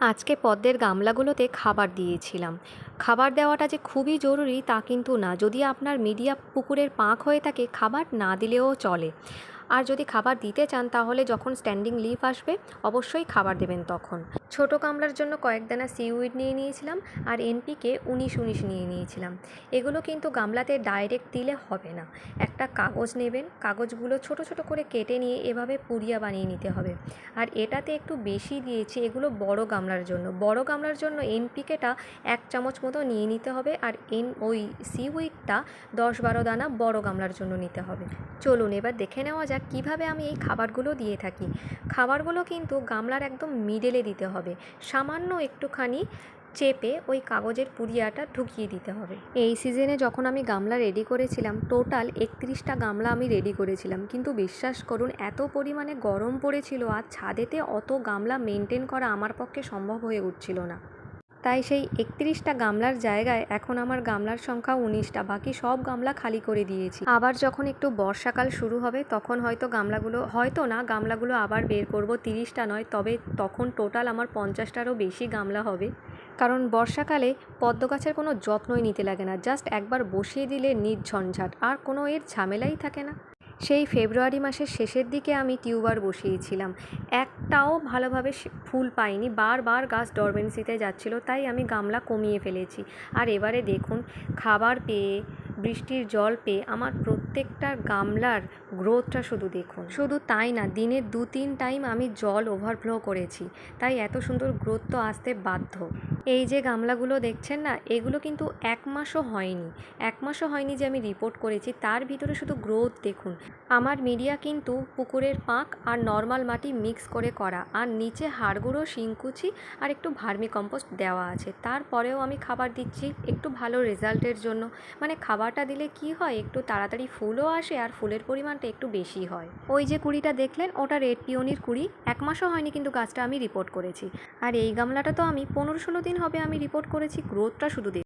আজকে পদ্মের গামলাগুলোতে খাবার দিয়েছিলাম। খাবার দেওয়াটা যে খুবই জরুরি তা কিন্তু না। যদি আপনার মিডিয়া পুকুরের পাঁক হয়ে থাকে খাবার না দিলেও চলে। আর যদি খাবার দিতে চান তাহলে যখন স্ট্যান্ডিং লিফ আসবে অবশ্যই খাবার দেবেন তখন। ছোট গামলার জন্য কয়েক দানা সিউইড নিয়ে নিয়েছিলাম আর এনপিকে 19-19 নিয়ে নিয়েছিলাম। এগুলো কিন্তু গামলাতে ডাইরেক্ট দিলে হবে না। একটা কাগজ নেবেন, কাগজগুলো ছোট ছোট করে কেটে নিয়ে এভাবে পুড়িয়া বানিয়ে নিতে হবে। আর এটাতে একটু বেশি দিয়েছি, এগুলো বড় গামলার জন্য। বড় গামলার জন্য এনপিকেটা 1 চামচ মতো নিয়ে নিতে হবে আর ওই সিউইডটা 10-12 দানা বড় গামলার জন্য নিতে হবে। চলুন এবার দেখে নেওয়া যাক কীভাবে আমি এই খাবারগুলো দিয়ে থাকি। খাবারগুলো কিন্তু গামলার একদম মিডলে দিতে হবে, সামান্য একটুখানি চেপে ওই কাগজের পুড়িয়াটা ঢুকিয়ে দিতে হবে। এই সিজনে যখন আমি গামলা রেডি করেছিলাম টোটাল 31টা গামলা আমি রেডি করেছিলাম, কিন্তু বিশ্বাস করুন এত পরিমাণে গরম পড়েছিল আর ছাদেতে অত গামলা মেনটেন করা আমার পক্ষে সম্ভব হয়ে উঠছিল না। তাই সেই 31টা গামলার জায়গায় এখন আমার গামলার সংখ্যা 19টা, বাকি সব গামলা খালি করে দিয়েছি। আবার যখন একটু বর্ষাকাল শুরু হবে তখন গামলাগুলো আবার বের করব। 30টা নয়, তবে তখন টোটাল আমার 50টারও বেশি গামলা হবে। কারণ বর্ষাকালে পদ্ম গাছের কোনো যত্নই নিতে লাগে না, জাস্ট একবার বসিয়ে দিলে নির্ঝঞ্ঝাট, আর কোনো এর ঝামেলাই থাকে না। সেই ফেব্রুয়ারি মাসের শেষের দিকে আমি টিউবার বসিয়েছিলাম, একটাও ভালোভাবে ফুল পাইনি, বারবার গাছ ডরমেন্সিতে যাচ্ছিল, তাই আমি গামলা কমিয়ে ফেলেছি। আর এবারে দেখুন, খাবার পেয়ে বৃষ্টির জল পেয়ে আমার প্রত্যেকটা গামলার গ্রোথটা শুধু দেখুন। শুধু তাই না, দিনে 2-3 টাইম আমি জল ওভারফ্লো করেছি, তাই এত সুন্দর গ্রোথ তো আসতে বাধ্য। এই যে গামলাগুলো দেখছেন না, এগুলো কিন্তু 1 মাসও হয়নি। 1 মাসও হয়নি যে আমি রিপোর্ট করেছি, তার ভিতরে শুধু গ্রোথ দেখুন। আমার মিডিয়া কিন্তু পুকুরের পাঁক আর নর্মাল মাটি মিক্স করে করা, আর নিচে হাড়গুঁড়ো, শিংকুচি আর একটু ভার্মি কম্পোস্ট দেওয়া আছে। তারপরেও আমি খাবার দিচ্ছি একটু ভালো রেজাল্টের জন্য। মানে খাবারটা দিলে কি হয়, একটু তাড়াতাড়ি ফুলও আসে আর ফুলের পরিমাণটা একটু বেশি হয়। ওই যে কুড়িটা দেখলেন ওটা রেড পিওনির কুড়ি, 1 মাসও হয়নি কিন্তু গাছটা আমি রিপোর্ট করেছি। আর এই গামলাটা তো আমি 15-16 দিন হবে আমি রিপোর্ট করেছি, গ্রোথটা শুধু